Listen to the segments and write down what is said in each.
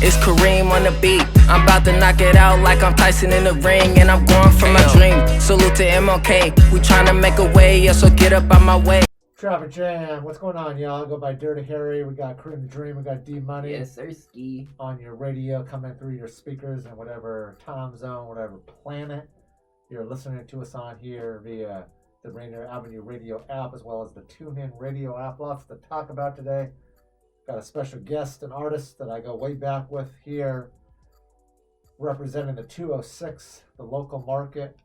It's Kareem on the beat. I'm about to knock it out like I'm Tyson in the ring, and I'm going for my dream. Salute to MLK. We tryna make a way, yeah, so get up on my way. Traffic jam. What's going on, y'all? Go by Dirty Harry. We got Kareem the Dream. We got D Money. Yes, sir, ski. On your radio, coming through your speakers and whatever time zone, whatever planet you're listening to us on here via the Rainier Avenue Radio app, as well as the TuneIn Radio app. Lots to talk about today. Got a special guest, an artist that I go way back with here, representing the 206, the local market.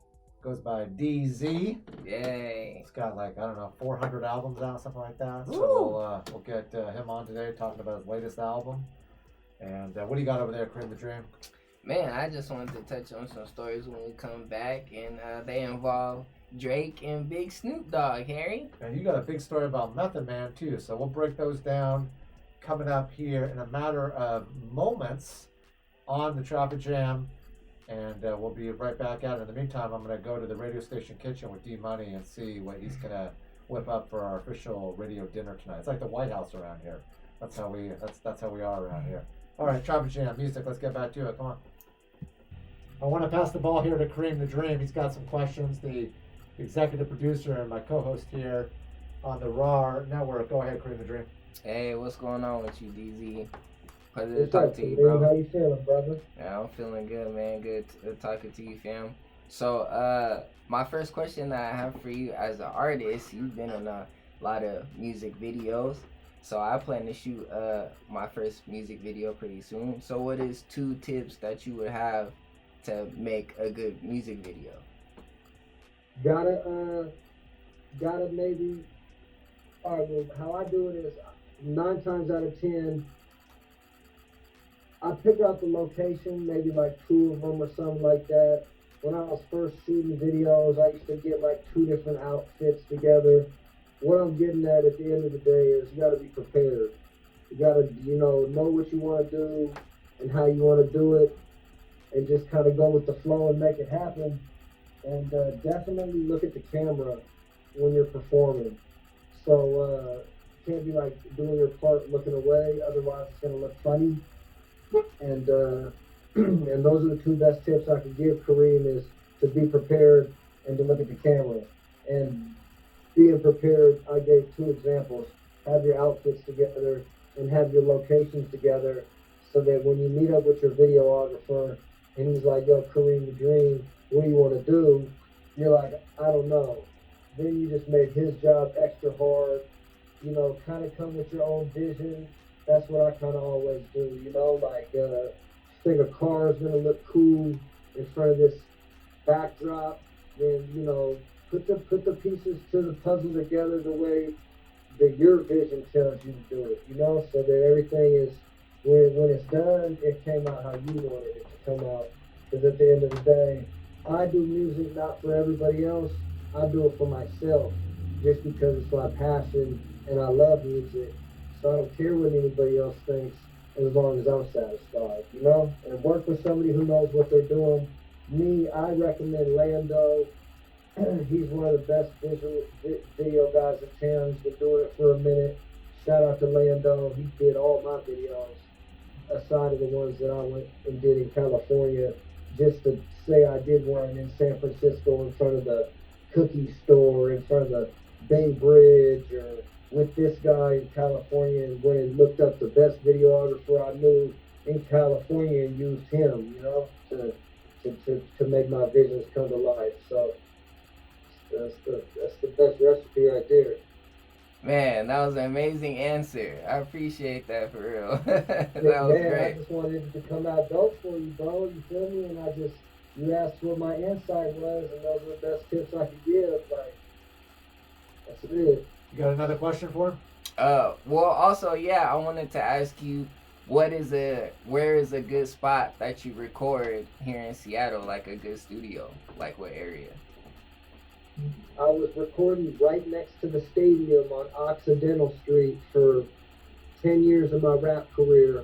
Goes by DZ. Yay. It's got 400 albums out, something like that. So we'll get him on today talking about his latest album. And what do you got over there, Kareem the Dream? Man, I just wanted to touch on some stories when we come back, and they involve Drake and Big Snoop Dogg, Harry. And you got a big story about Method Man, too. So we'll break those down coming up here in a matter of moments on the Traffic Jam. And we'll be right back at it. In the meantime, I'm going to go to the radio station kitchen with D Money and see what he's going to whip up for our official radio dinner tonight. It's like the White House around here. That's how we are around here. All right, Traffic Jam music. Let's get back to it. Come on. I want to pass the ball here to Kareem the Dream. He's got some questions. The executive producer and my co-host here on the RAR network. Go ahead, Kareem the Dream. Hey, what's going on with you, DZ? Pleasure to talk to you, bro. How you feeling, brother? Yeah, I'm feeling good, man. Good talking to you, fam. So, my first question that I have for you as an artist, you've been in a lot of music videos. So I plan to shoot my first music video pretty soon. So what is 2 tips that you would have to make a good music video? Gotta maybe. All right. Well, how I do it is 9 times out of 10. I pick out the location, maybe 2 of them or something like that. When I was first shooting videos, I used to get 2 different outfits together. What I'm getting at the end of the day is you got to be prepared. You got to, know what you want to do and how you want to do it, and just kind of go with the flow and make it happen. And definitely look at the camera when you're performing. So you can't be doing your part looking away, otherwise it's going to look funny. And and those are the 2 best tips I could give Kareem, is to be prepared and to look at the camera. And being prepared, I gave 2 examples. Have your outfits together and have your locations together, so that when you meet up with your videographer and he's like, yo, Kareem the Dream, what do you want to do? You're like, I don't know. Then you just made his job extra hard. Kind of come with your own vision. That's what I kind of always do, think a car is going to look cool in front of this backdrop, then, put the pieces to the puzzle together the way that your vision tells you to do it, so that everything is, when it's done, it came out how you wanted it to come out. Because at the end of the day, I do music not for everybody else. I do it for myself, just because it's my passion and I love music. So I don't care what anybody else thinks, as long as I'm satisfied, And work with somebody who knows what they're doing. Me, I recommend Lando. He's one of the best video guys in town. He's been doing it for a minute. Shout out to Lando. He did all my videos, aside of the ones that I went and did in California. Just to say I did one in San Francisco in front of the cookie store, in front of the Bay Bridge, or with this guy in California, and went and looked up the best videographer I knew in California and used him, to make my visions come to life. So that's the best recipe right there. Man, that was an amazing answer. I appreciate that, for real. That was great. I just wanted it to come out dope for you, bro. You feel me? And you asked what my insight was, and those are the best tips I could give. That's it. You got another question for him? Well, also, I wanted to ask you, where is a good spot that you record here in Seattle, like a good studio? Like what area? I was recording right next to the stadium on Occidental Street for 10 years of my rap career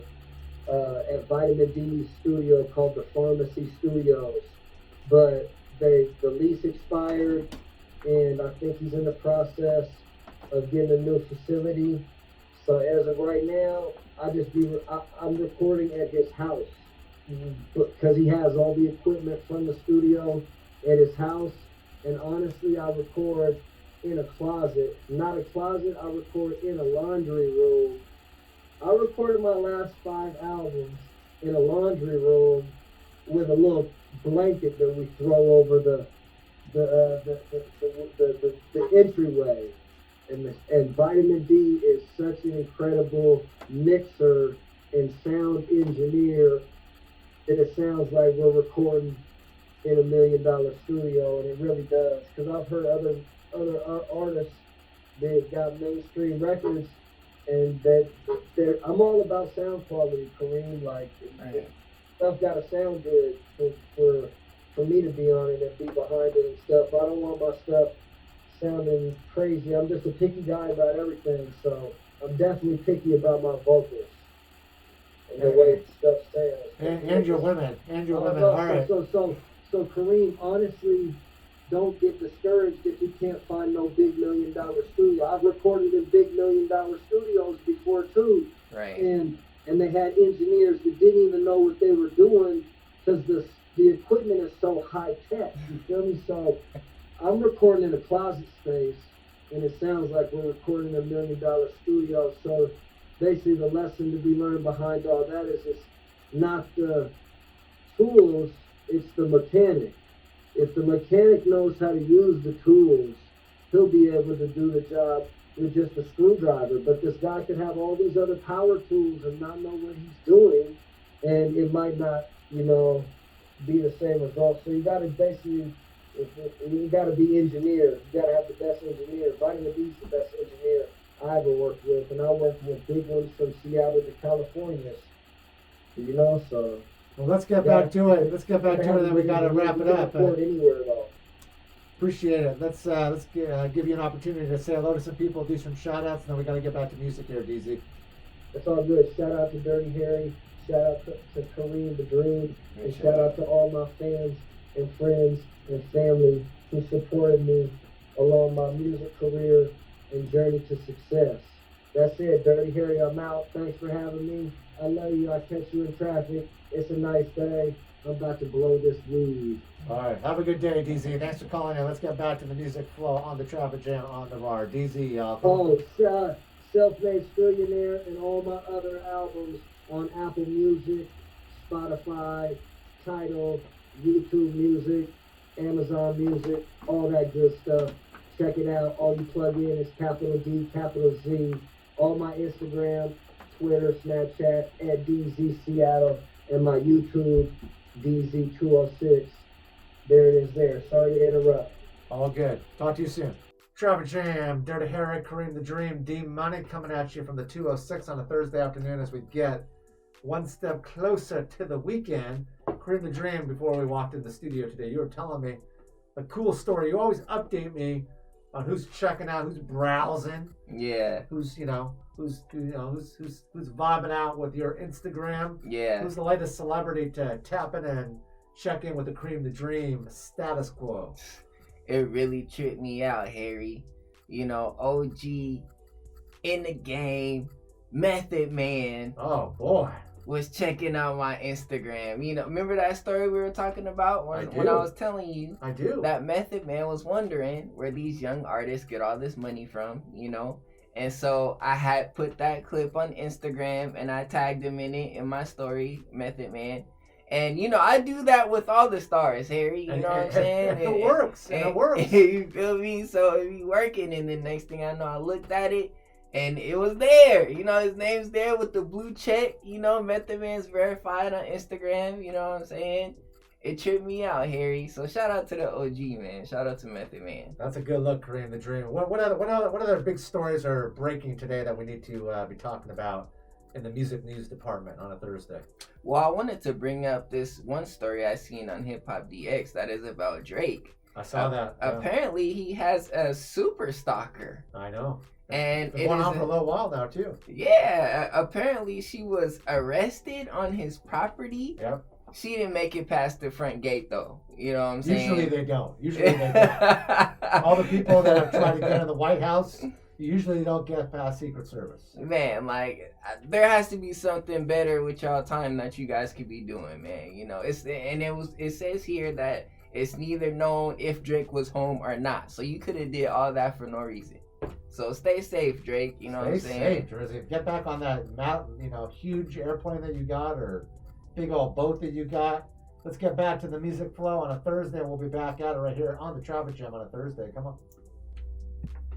at Vitamin D studio called the Pharmacy Studios. But the lease expired, and I think he's in the process of getting a new facility. So as of right now, I'm recording at his house because he has all the equipment from the studio at his house. And honestly, I record in a closet. Not a closet, I record in a laundry room. I recorded my last 5 albums in a laundry room with a little blanket that we throw over the entryway. And Vitamin D is such an incredible mixer and sound engineer that it sounds like we're recording in $1 million studio, and it really does. Because I've heard other artists that got mainstream records, and I'm all about sound quality, Kareem. Like, Right. stuff gotta sound good for me to be on it and be behind it and stuff. I don't want my stuff sounding crazy. I'm just a picky guy about everything, so I'm definitely picky about my vocals and the way stuff sounds. And your women. All right. So Kareem, honestly, don't get discouraged if you can't find no big $1 million studio. I've recorded in big $1 million studios before too, Right. and they had engineers that didn't even know what they were doing because the equipment is so high tech. You feel me? So I'm recording in a closet space, and it sounds like we're recording in $1 million studio. So basically, the lesson to be learned behind all that is it's not the tools, it's the mechanic. If the mechanic knows how to use the tools, he'll be able to do the job with just a screwdriver. But this guy could have all these other power tools and not know what he's doing, and it might not, be the same result. So you got to basically, you got to be engineered. You got to have the best engineer. Vitamin D's the best engineer I ever worked with, and I worked with big ones from Seattle to California. So. Well, let's get back to it. Then we got to wrap it up. Record anywhere at all. Appreciate it. Let's give you an opportunity to say hello to some people, do some shout outs, and then we got to get back to music here, DZ. It's all good. Shout out to Dirty Harry. Shout out to Kareem the Dream. And shout out to all my fans and friends and family who supported me along my music career and journey to success. That's it, Dirty Harry. I'm out. Thanks for having me. I love you. I catch you in traffic. It's a nice day. I'm about to blow this weed. All right. Have a good day, DZ. Thanks for calling in. Let's get back to the music flow on the Traffic Jam on the bar. DZ, Self-Made Billionaire and all my other albums on Apple Music, Spotify, Tidal, YouTube Music, Amazon Music, all that good stuff. Check it out. All you plug in is capital D, capital Z. All my Instagram, Twitter, Snapchat at DZSeattle, and my YouTube, DZ206. There it is there. Sorry to interrupt. all good. Talk to you soon. Traffic Jam, Dirty Harry, Kareem the Dream, D Money coming at you from the 206 on a Thursday afternoon as we get one step closer to the weekend. Kareem the Dream, before we walked in the studio today, you were telling me a cool story. You always update me on who's checking out, who's browsing, Yeah. who's vibing out with your Instagram. Yeah. Who's the latest celebrity to tap in and check in with the Kareem the Dream status quo? It really tripped me out, Harry. OG in the game, Method Man Oh boy. was checking out my Instagram. Remember that story we were talking about when I was telling you I do. that Method Man was wondering where these young artists get all this money from, And so I had put that clip on Instagram and I tagged him in it in my story, Method Man. And I do that with all the stars, Harry. You know what I'm saying? It works. It works. You feel me? So it be working, and the next thing I know, I looked at it, and it was there. His name's there with the blue check. Method Man's verified on Instagram. You know what I'm saying? It tripped me out, Harry. So shout out to the OG, man. Shout out to Method Man. That's a good look, Kareem the Dream. What other big stories are breaking today that we need to be talking about in the music news department on a Thursday? Well, I wanted to bring up this one story I seen on Hip Hop DX that is about Drake. I saw that. Apparently, he has a super stalker. I know. And it's been going on for a little while now, too. Yeah, apparently she was arrested on his property. Yep. She didn't make it past the front gate, though. You know what I'm saying? Usually they don't. All the people that have tried to get in the White House You usually don't get past Secret Service. Man, like there has to be something better with y'all time that you guys could be doing, man. You know, it says here that it's neither known if Drake was home or not. So you could have did all that for no reason. So stay safe, Drake. You know what I'm Stay saying? safe, Drizzy. Get back on that mountain, huge airplane that you got or big old boat that you got. Let's get back to the music flow on a Thursday. We'll be back at it right here on the Traffic Jam on a Thursday. Come on.